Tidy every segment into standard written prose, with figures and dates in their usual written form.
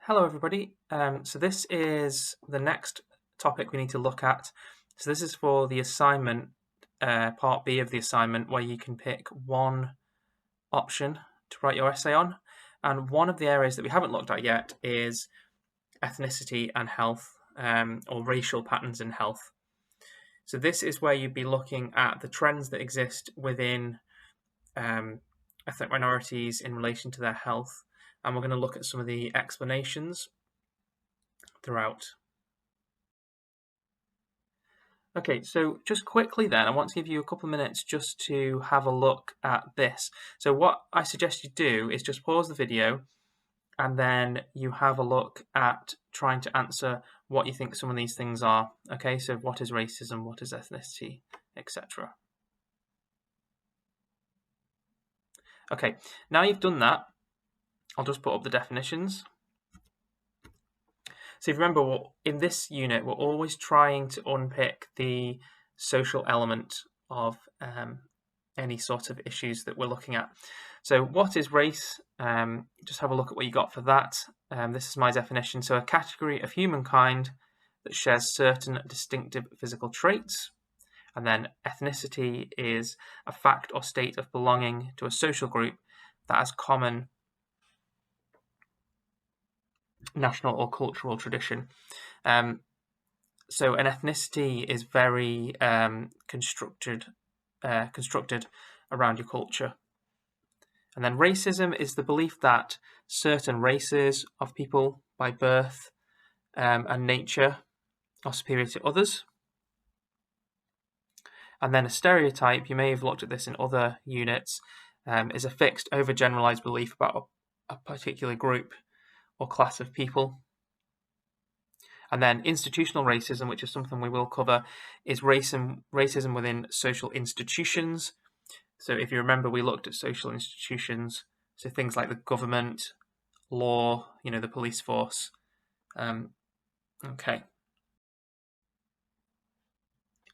Hello everybody. So this is the next topic we need to look at. So this is for the assignment, part B of the assignment, where you can pick one option to write your essay on. And one of the areas that we haven't looked at yet is ethnicity and health, or racial patterns in health. So this is where you'd be looking at the trends that exist within ethnic minorities in relation to their health. And we're going to look at some of the explanations throughout. Okay, so just quickly then, I want to give you a couple of minutes just to have a look at this. So what I suggest you do is just pause the video and then you have a look at trying to answer what you think some of these things are. Okay, so what is racism, what is ethnicity, etc. Okay, now you've done that, I'll just put up the definitions. So if you remember, in this unit, we're always trying to unpick the social element of any sort of issues that we're looking at. So what is race? Just have a look at what you got for that. This is my definition. So a category of humankind that shares certain distinctive physical traits. And then ethnicity is a fact or state of belonging to a social group that has common national or cultural tradition. So an ethnicity is very constructed around your culture. And then racism is the belief that certain races of people by birth and nature are superior to others. And then a stereotype, you may have looked at this in other units, is a fixed, overgeneralized belief about a particular group or class of people. And then institutional racism, which is something we will cover, is racism within social institutions. So if you remember, we looked at social institutions, so things like the government, law, the police force. Okay.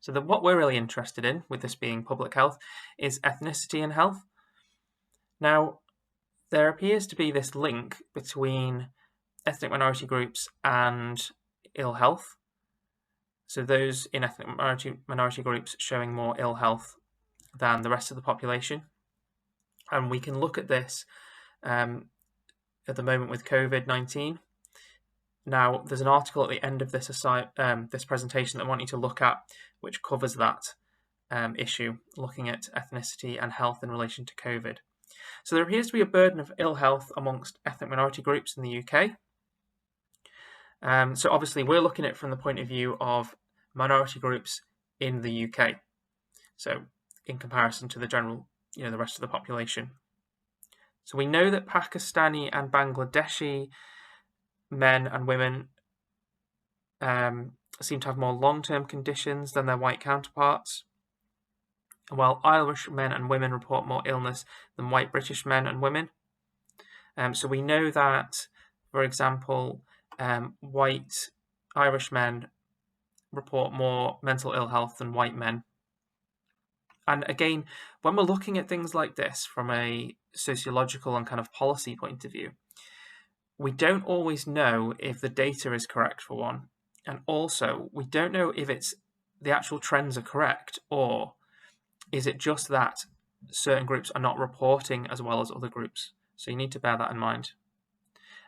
So what we're really interested in, with this being public health, is ethnicity and health. Now, there appears to be this link between ethnic minority groups and ill health. So those in ethnic minority groups showing more ill health than the rest of the population. And we can look at this at the moment with COVID-19. Now, there's an article at the end of this presentation that I want you to look at, which covers that issue, looking at ethnicity and health in relation to COVID. So there appears to be a burden of ill health amongst ethnic minority groups in the UK. So obviously we're looking at it from the point of view of minority groups in the UK. So in comparison to the general, the rest of the population. So we know that Pakistani and Bangladeshi men and women seem to have more long-term conditions than their white counterparts, while Irish men and women report more illness than white British men and women. So we know that, for example, white Irish men report more mental ill health than white men. And again, when we're looking at things like this from a sociological and kind of policy point of view, we don't always know if the data is correct, for one, and also we don't know if the actual trends are correct, or is it just that certain groups are not reporting as well as other groups. So you need to bear that in mind.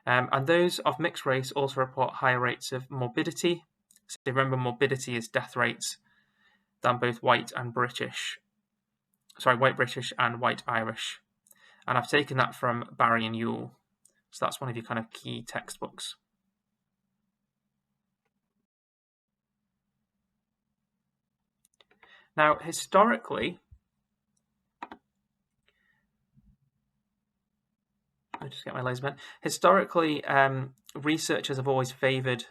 And those of mixed race also report higher rates of morbidity. So remember, morbidity is death rates than both white British and white Irish. And I've taken that from Barry and Yule. So that's one of your kind of key textbooks. Now, historically, I just get my laser pen. Historically, researchers have always favoured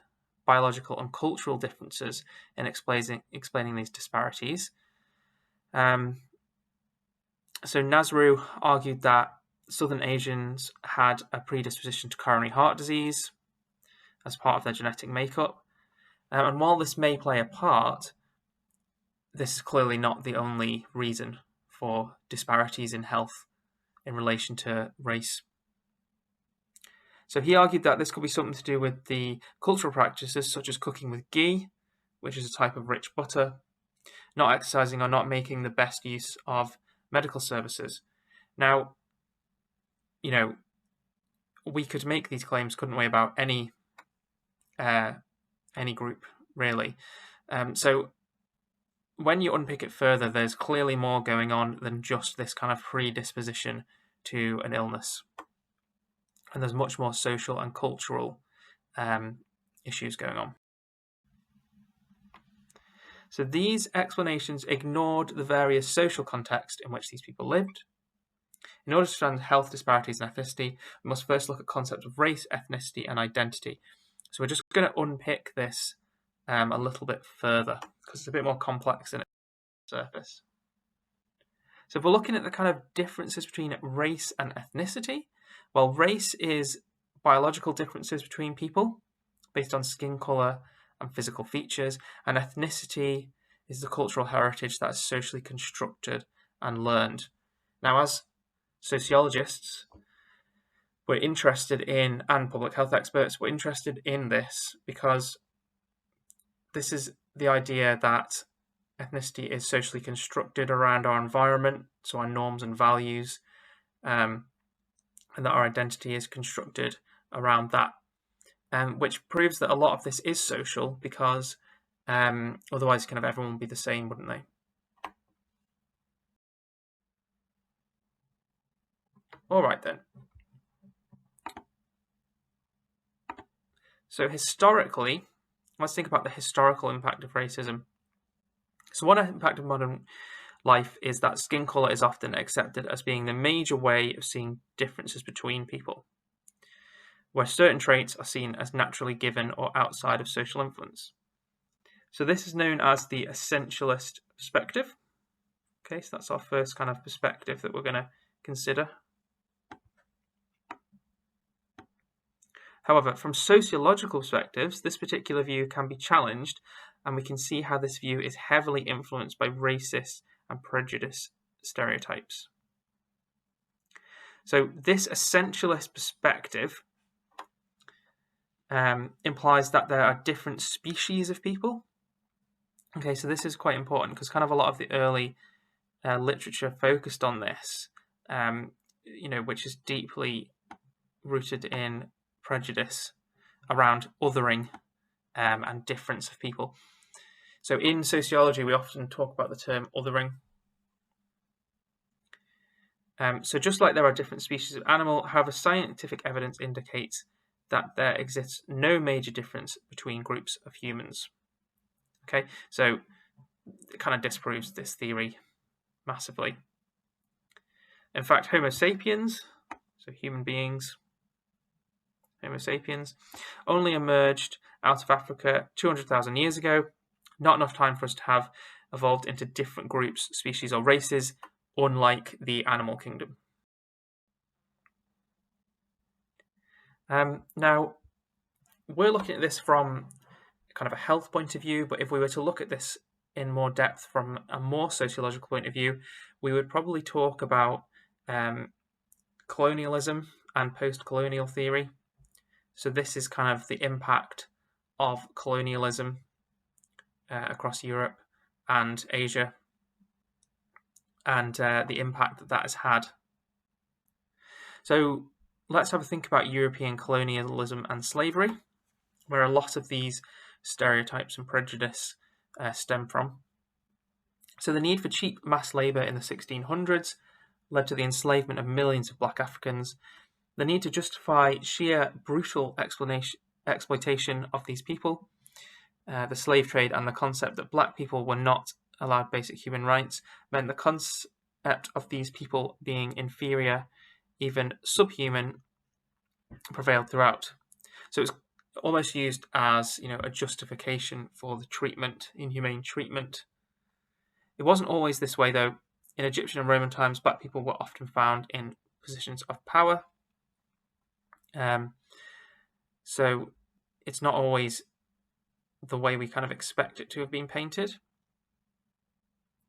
biological and cultural differences in explaining these disparities. So Nasru argued that Southern Asians had a predisposition to coronary heart disease as part of their genetic makeup. And while this may play a part, this is clearly not the only reason for disparities in health in relation to race. So he argued that this could be something to do with the cultural practices such as cooking with ghee, which is a type of rich butter, not exercising or not making the best use of medical services. Now, we could make these claims, couldn't we, about any group, really. So when you unpick it further, there's clearly more going on than just this kind of predisposition to an illness. And there's much more social and cultural issues going on. So these explanations ignored the various social contexts in which these people lived. In order to understand health disparities and ethnicity, we must first look at concepts of race, ethnicity, and identity. So we're just going to unpick this a little bit further because it's a bit more complex than its surface. So if we're looking at the kind of differences between race and ethnicity, well, race is biological differences between people based on skin colour and physical features, and ethnicity is the cultural heritage that is socially constructed and learned. Now, as sociologists, we're interested in, and public health experts, we're interested in this because this is the idea that ethnicity is socially constructed around our environment, so our norms and values, and that our identity is constructed around that, which proves that a lot of this is social because otherwise kind of everyone would be the same, wouldn't they? All right then. So historically, let's think about the historical impact of racism. So one impact of modern life is that skin colour is often accepted as being the major way of seeing differences between people, where certain traits are seen as naturally given or outside of social influence. So this is known as the essentialist perspective. Okay, so that's our first kind of perspective that we're going to consider. However, from sociological perspectives, this particular view can be challenged, and we can see how this view is heavily influenced by racist and prejudice stereotypes. So this essentialist perspective implies that there are different species of people. Okay, so this is quite important because kind of a lot of the early literature focused on this, which is deeply rooted in prejudice around othering and difference of people. So in sociology, we often talk about the term othering. So just like there are different species of animal, however, scientific evidence indicates that there exists no major difference between groups of humans. Okay, so it kind of disproves this theory massively. In fact, Homo sapiens, so human beings, Homo sapiens, only emerged out of Africa 200,000 years ago. Not enough time for us to have evolved into different groups, species, or races, unlike the animal kingdom. Now, we're looking at this from kind of a health point of view, but if we were to look at this in more depth from a more sociological point of view, we would probably talk about colonialism and post-colonial theory. So this is kind of the impact of colonialism across Europe and Asia, and the impact that that has had. So let's have a think about European colonialism and slavery, where a lot of these stereotypes and prejudice stem from. So the need for cheap mass labour in the 1600s led to the enslavement of millions of black Africans. The need to justify sheer brutal exploitation of these people, the slave trade, and the concept that black people were not allowed basic human rights meant the concept of these people being inferior, even subhuman, prevailed throughout. So it's almost used as a justification for the treatment, inhumane treatment. It wasn't always this way, though. In Egyptian and Roman times, black people were often found in positions of power. So it's not always the way we kind of expect it to have been painted.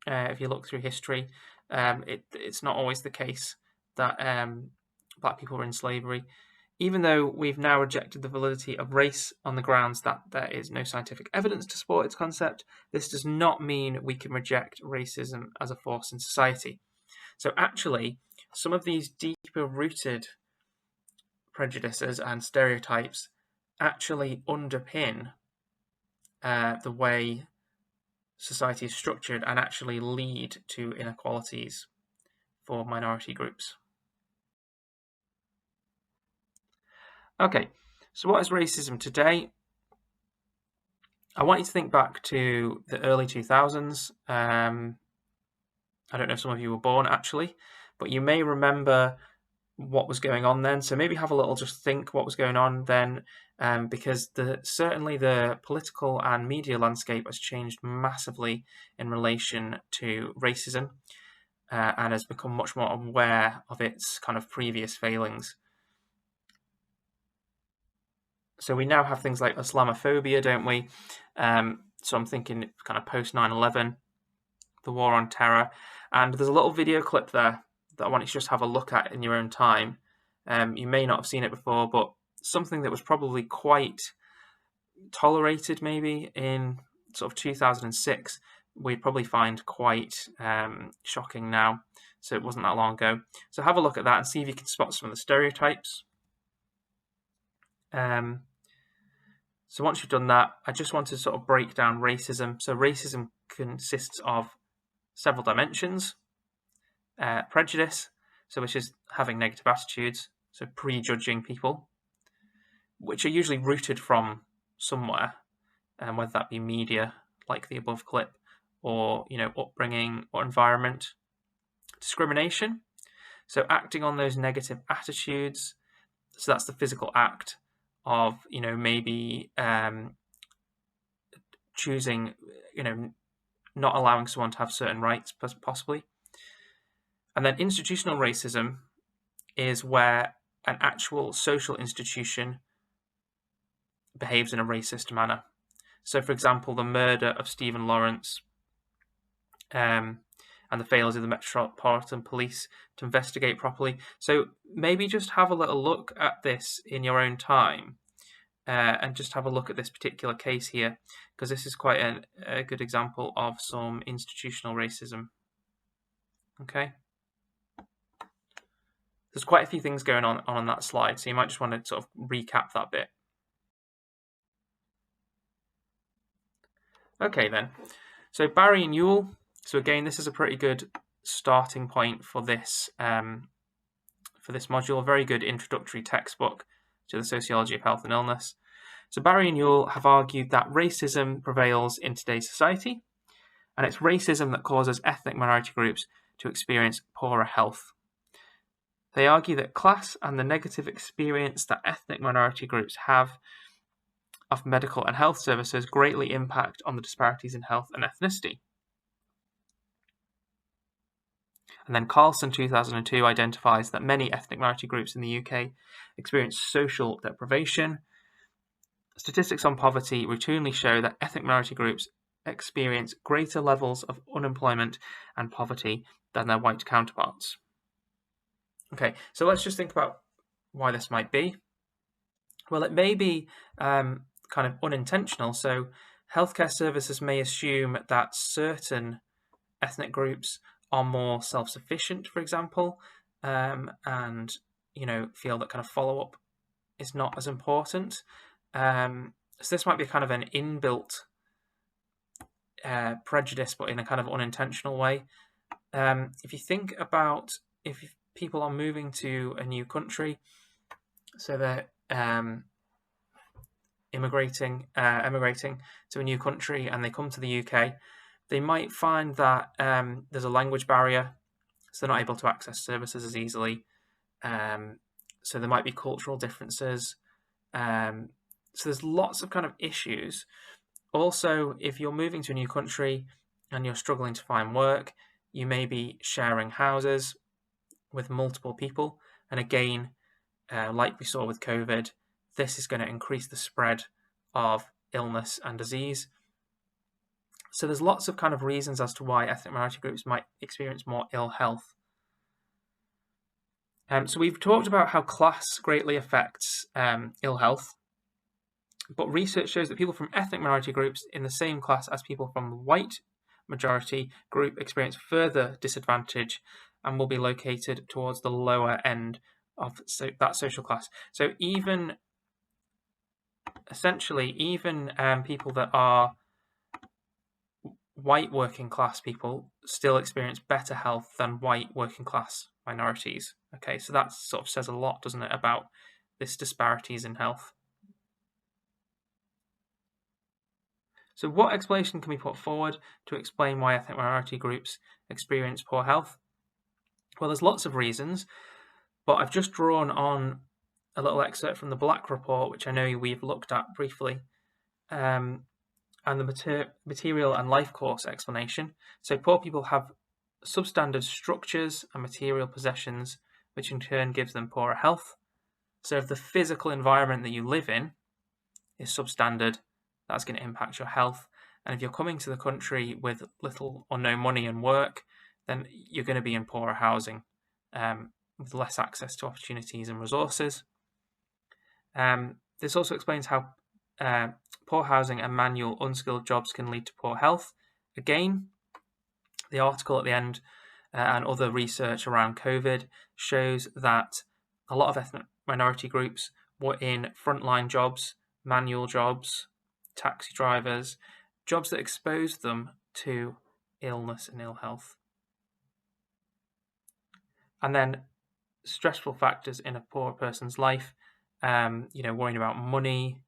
If you look through history, it's not always the case that black people were in slavery. even though we've now rejected the validity of race on the grounds that there is no scientific evidence to support its concept, this does not mean we can reject racism as a force in society. So actually, some of these deeper rooted prejudices and stereotypes actually underpin the way society is structured and actually lead to inequalities for minority groups. Okay, so what is racism today? I want you to think back to the early 2000s. I don't know if some of you were born actually, but you may remember what was going on then. So maybe have a little just think what was going on then, because certainly the political and media landscape has changed massively in relation to racism and has become much more aware of its kind of previous failings. So we now have things like Islamophobia, don't we? So I'm thinking kind of post 9/11, the war on terror. And there's a little video clip there that I want you to just have a look at in your own time. You may not have seen it before, but something that was probably quite tolerated maybe in sort of 2006, we'd probably find quite shocking now. So it wasn't that long ago. So have a look at that and see if you can spot some of the stereotypes. So once you've done that, I just want to sort of break down racism. So racism consists of several dimensions. Prejudice, so which is having negative attitudes, so prejudging people, which are usually rooted from somewhere, whether that be media, like the above clip, or upbringing or environment. Discrimination, so acting on those negative attitudes. So that's the physical act of maybe choosing, not allowing someone to have certain rights, possibly. And then institutional racism is where an actual social institution behaves in a racist manner. So, for example, the murder of Stephen Lawrence and the failures of the Metropolitan Police to investigate properly. So maybe just have a little look at this in your own time and just have a look at this particular case here, because this is quite a good example of some institutional racism. Okay. There's quite a few things going on that slide, so you might just want to sort of recap that bit. Okay then, so Barry and Ewell. So again, this is a pretty good starting point for this module. A very good introductory textbook to the sociology of health and illness. So Barry and Ewell have argued that racism prevails in today's society, and it's racism that causes ethnic minority groups to experience poorer health. They argue that class and the negative experience that ethnic minority groups have of medical and health services greatly impact on the disparities in health and ethnicity. And then Carlson 2002 identifies that many ethnic minority groups in the UK experience social deprivation. Statistics on poverty routinely show that ethnic minority groups experience greater levels of unemployment and poverty than their white counterparts. Okay, so let's just think about why this might be. Well, it may be kind of unintentional. So healthcare services may assume that certain ethnic groups are more self-sufficient, for example, and feel that kind of follow-up is not as important. So this might be kind of an inbuilt prejudice, but in a kind of unintentional way. If you think about if people are moving to a new country, so they're emigrating to a new country and they come to the UK, they might find that there's a language barrier, so they're not able to access services as easily. So there might be cultural differences. So there's lots of kind of issues. Also, if you're moving to a new country and you're struggling to find work, you may be sharing houses with multiple people. And again, like we saw with COVID, this is going to increase the spread of illness and disease. So there's lots of kind of reasons as to why ethnic minority groups might experience more ill health. So we've talked about how class greatly affects ill health, but research shows that people from ethnic minority groups in the same class as people from the white majority group experience further disadvantage and will be located towards the lower end of that social class. So even people that are white working class people still experience better health than white working class minorities. Okay, so that sort of says a lot, doesn't it, about this disparities in health. So what explanation can be put forward to explain why ethnic minority groups experience poor health? Well, there's lots of reasons, but I've just drawn on a little excerpt from the Black Report, which I know we've looked at briefly, and the material and life course explanation. So poor people have substandard structures and material possessions, which in turn gives them poorer health. So if the physical environment that you live in is substandard, that's going to impact your health. And if you're coming to the country with little or no money and work, then you're going to be in poorer housing with less access to opportunities and resources. This also explains how poor housing and manual, unskilled jobs can lead to poor health. Again, the article at the end and other research around COVID shows that a lot of ethnic minority groups were in frontline jobs, manual jobs, taxi drivers, jobs that exposed them to illness and ill health. And then stressful factors in a poor person's life, worrying about money,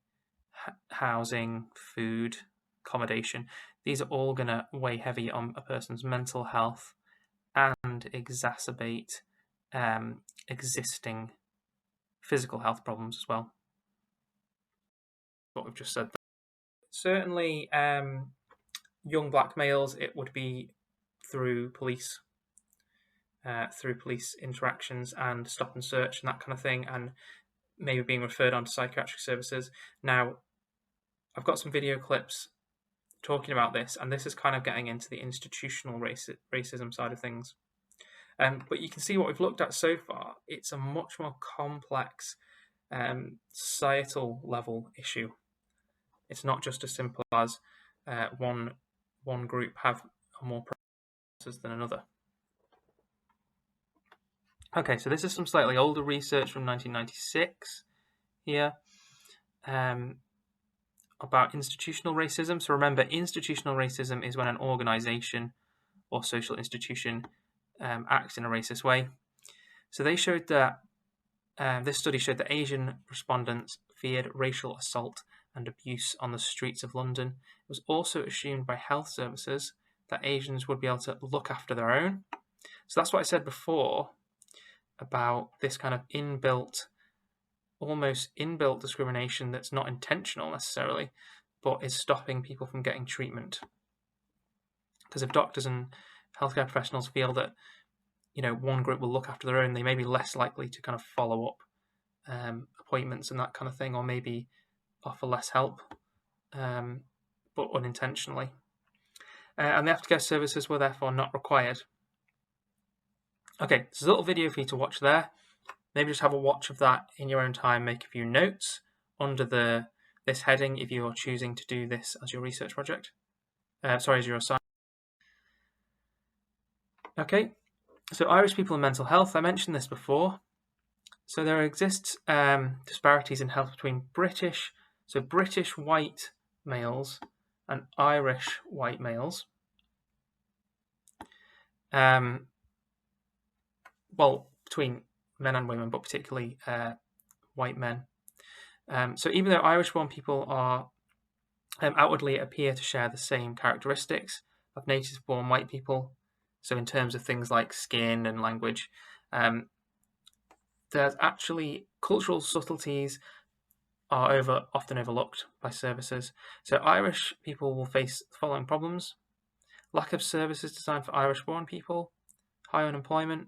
housing, food, accommodation. These are all going to weigh heavy on a person's mental health and exacerbate existing physical health problems as well. What we've just said. Certainly, young black males, it would be through police interactions and stop and search and that kind of thing, and maybe being referred on to psychiatric services. Now, I've got some video clips talking about this, and this is kind of getting into the institutional racism side of things. But you can see what we've looked at so far. It's a much more complex societal level issue. It's not just as simple as one group have more problems than another. Okay, so this is some slightly older research from 1996 here about institutional racism. So remember, institutional racism is when an organization or social institution acts in a racist way. So they showed that this study showed that Asian respondents feared racial assault and abuse on the streets of London. It was also assumed by health services that Asians would be able to look after their own. So that's what I said before about this kind of almost inbuilt discrimination that's not intentional necessarily, but is stopping people from getting treatment. Because if doctors and healthcare professionals feel that one group will look after their own, they may be less likely to kind of follow up appointments and that kind of thing, or maybe offer less help, but unintentionally. And the aftercare services were therefore not required. Okay, there's a little video for you to watch there. Maybe just have a watch of that in your own time, make a few notes under this heading if you're choosing to do this as your research project. As your assignment. Okay, so Irish people and mental health. I mentioned this before. So there exists disparities in health between British white males and Irish white males. Between men and women, but particularly white men. So even though Irish-born people are outwardly appear to share the same characteristics of native-born white people, so in terms of things like skin and language, there's actually cultural subtleties are often overlooked by services. So Irish people will face the following problems: lack of services designed for Irish-born people, high unemployment,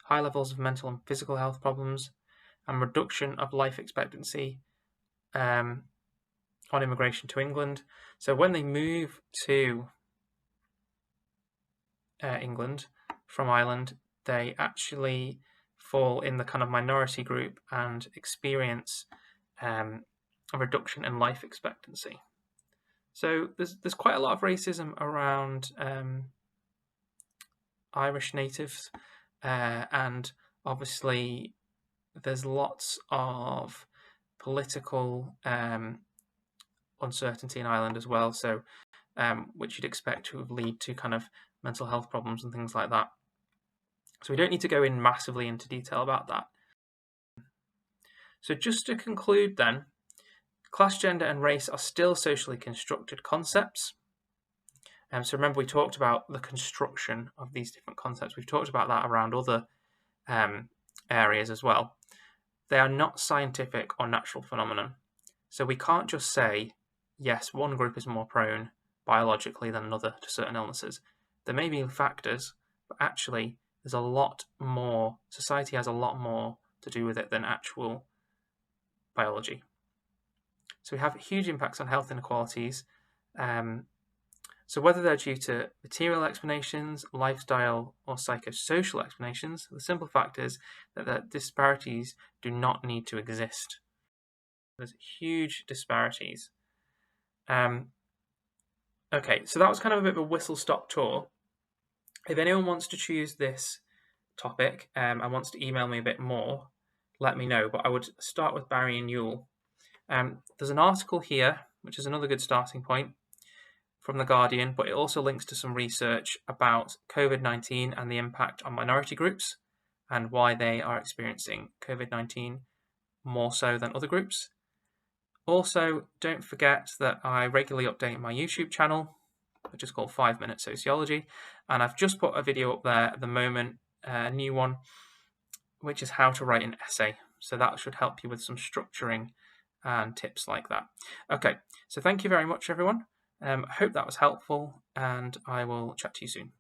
high levels of mental and physical health problems, and reduction of life expectancy on immigration to England. So when they move to England from Ireland, they actually, fall in the kind of minority group and experience a reduction in life expectancy. So there's quite a lot of racism around Irish natives, and obviously there's lots of political uncertainty in Ireland as well, so which you'd expect to lead to kind of mental health problems and things like that. So we don't need to go in massively into detail about that. So just to conclude then, class, gender and race are still socially constructed concepts. So remember, we talked about the construction of these different concepts. We've talked about that around other areas as well. They are not scientific or natural phenomenon. So we can't just say, yes, one group is more prone biologically than another to certain illnesses. There may be factors, but actually there's a lot more, society has a lot more to do with it than actual biology. So we have huge impacts on health inequalities. So whether they're due to material explanations, lifestyle, or psychosocial explanations, the simple fact is that the disparities do not need to exist. There's huge disparities. Okay, so that was kind of a bit of a whistle-stop tour. If anyone wants to choose this topic and wants to email me a bit more, let me know. But I would start with Barry and Ewell. There's an article here, which is another good starting point, from The Guardian, but it also links to some research about COVID-19 and the impact on minority groups and why they are experiencing COVID-19 more so than other groups. Also, don't forget that I regularly update my YouTube channel, which is called 5 Minute Sociology, and I've just put a video up there at the moment, a new one, which is how to write an essay. So that should help you with some structuring and tips like that. Okay, so thank you very much, everyone. I hope that was helpful, and I will chat to you soon.